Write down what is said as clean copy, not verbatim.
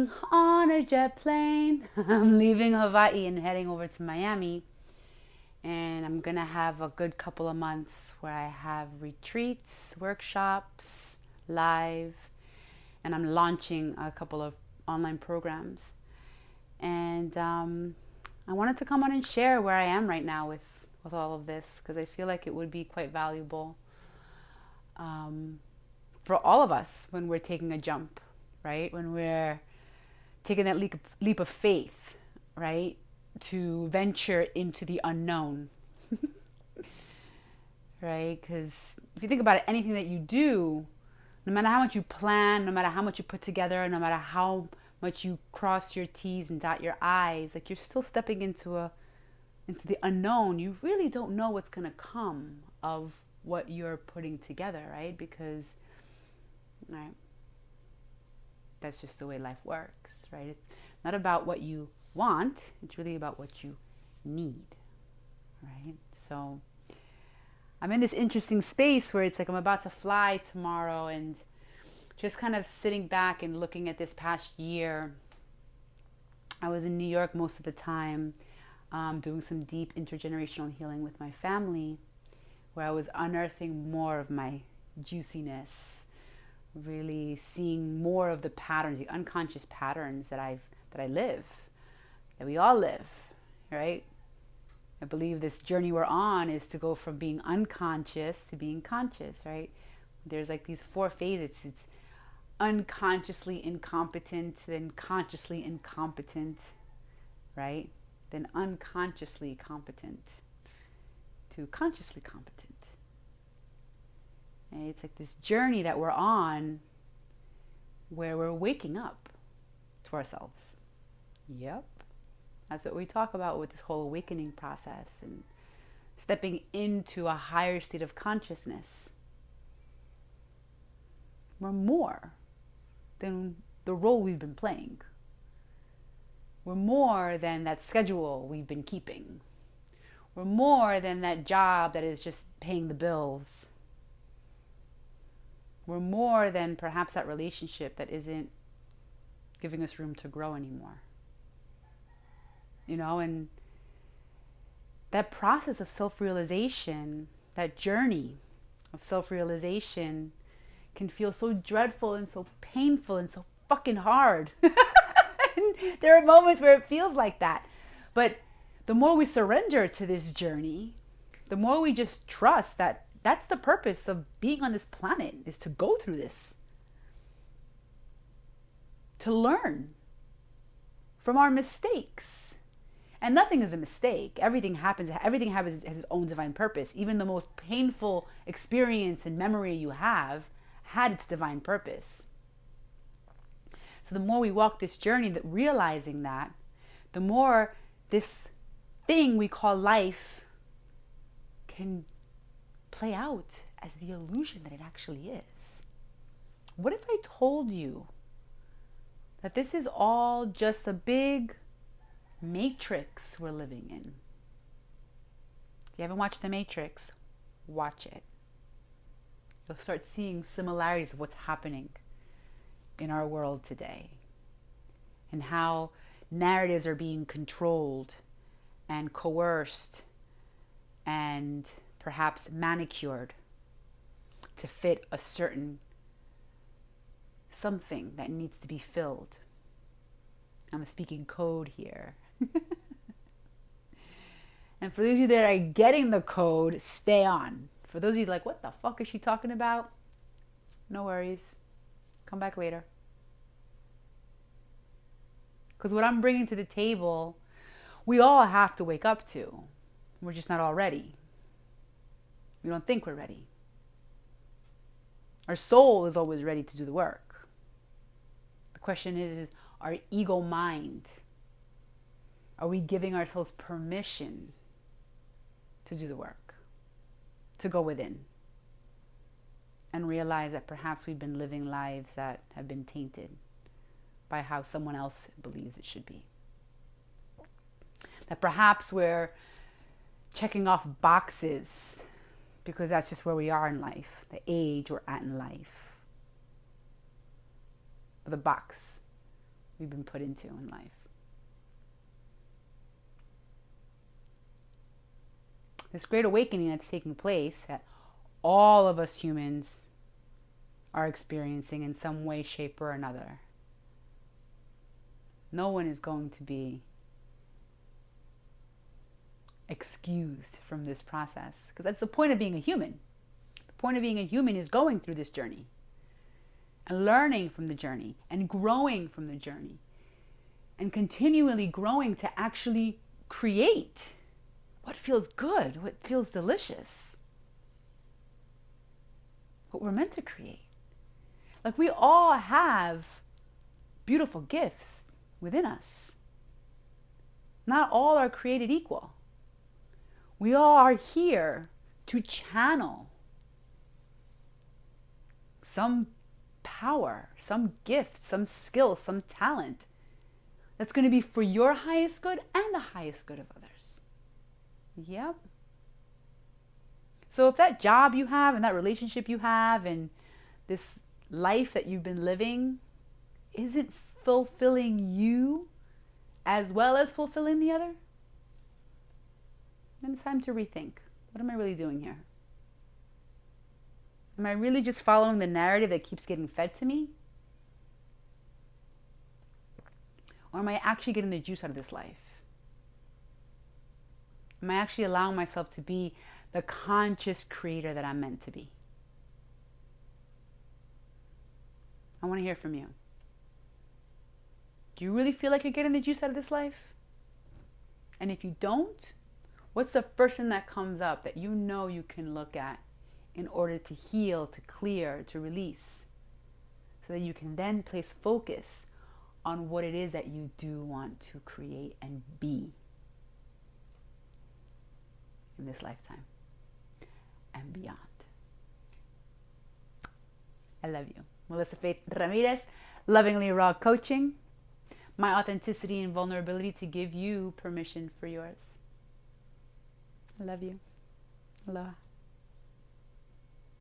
Getting on a jet plane. I'm leaving Hawaii and heading over to Miami. And I'm going to have a good couple of months where I have retreats, workshops, live, and I'm launching a couple of online programs. And I wanted to come on and share where I am right now with all of this because I feel like it would be quite valuable for all of us when we're taking a jump, right? When we're taking that leap of faith, right? To venture into the unknown, right? Because if you think about it, anything that you do, no matter how much you plan, no matter how much you put together, no matter how much you cross your T's and dot your I's, like you're still stepping into the unknown. You really don't know what's gonna come of what you're putting together, right? Because, right, that's just the way life works, right? It's not about what you want, it's really about what you need, right? So I'm in this interesting space where it's like I'm about to fly tomorrow and just kind of sitting back and looking at this past year. I was in New York most of the time, doing some deep intergenerational healing with my family, where I was unearthing more of my juiciness, really seeing more of the patterns, the unconscious patterns that I live, that we all live, right? I believe this journey we're on is to go from being unconscious to being conscious, right? There's like these four phases. It's unconsciously incompetent, then consciously incompetent, right? Then unconsciously competent to consciously competent. And it's like this journey that we're on where we're waking up to ourselves. Yep. That's what we talk about with this whole awakening process and stepping into a higher state of consciousness. We're more than the role we've been playing. We're more than that schedule we've been keeping. We're more than that job that is just paying the bills. We're more than perhaps that relationship that isn't giving us room to grow anymore. You know, and that process of self-realization, that journey of self-realization can feel so dreadful and so painful and so fucking hard. There are moments where it feels like that. But the more we surrender to this journey, the more we just trust that that's the purpose of being on this planet, is to go through this. To learn from our mistakes. And nothing is a mistake. Everything happens has its own divine purpose. Even the most painful experience and memory you have had its divine purpose. So the more we walk this journey, that realizing that, the more this thing we call life can play out as the illusion that it actually is. What if I told you that this is all just a big matrix we're living in? If you haven't watched The Matrix, watch it. You'll start seeing similarities of what's happening in our world today and how narratives are being controlled and coerced and perhaps manicured to fit a certain something that needs to be filled. I'm speaking code here. And for those of you that are getting the code, stay on. For those of you like, what the fuck is she talking about? No worries. Come back later. Because what I'm bringing to the table, we all have to wake up to. We're just not all ready. We don't think we're ready. Our soul is always ready to do the work. The question is our ego mind. Are we giving ourselves permission to do the work? To go within and realize that perhaps we've been living lives that have been tainted by how someone else believes it should be. That perhaps we're checking off boxes because that's just where we are in life, the age we're at in life. The box we've been put into in life. This great awakening that's taking place, that all of us humans are experiencing in some way, shape, or another. No one is going to be excused from this process, because that's the point of being a human. The point of being a human is going through this journey and learning from the journey and growing from the journey and continually growing to actually create what feels good, what feels delicious, what we're meant to create. Like, we all have beautiful gifts within us. Not all are created equal. We all are here to channel some power, some gift, some skill, some talent that's going to be for your highest good and the highest good of others. Yep. So if that job you have and that relationship you have and this life that you've been living isn't fulfilling you as well as fulfilling the other, then it's time to rethink. What am I really doing here? Am I really just following the narrative that keeps getting fed to me? Or am I actually getting the juice out of this life? Am I actually allowing myself to be the conscious creator that I'm meant to be? I want to hear from you. Do you really feel like you're getting the juice out of this life? And if you don't, what's the first thing that comes up that you know you can look at in order to heal, to clear, to release, so that you can then place focus on what it is that you do want to create and be in this lifetime and beyond. I love you. Melissa Faith Ramirez, Lovingly Raw Coaching. My authenticity and vulnerability to give you permission for yours. I love you. Aloha.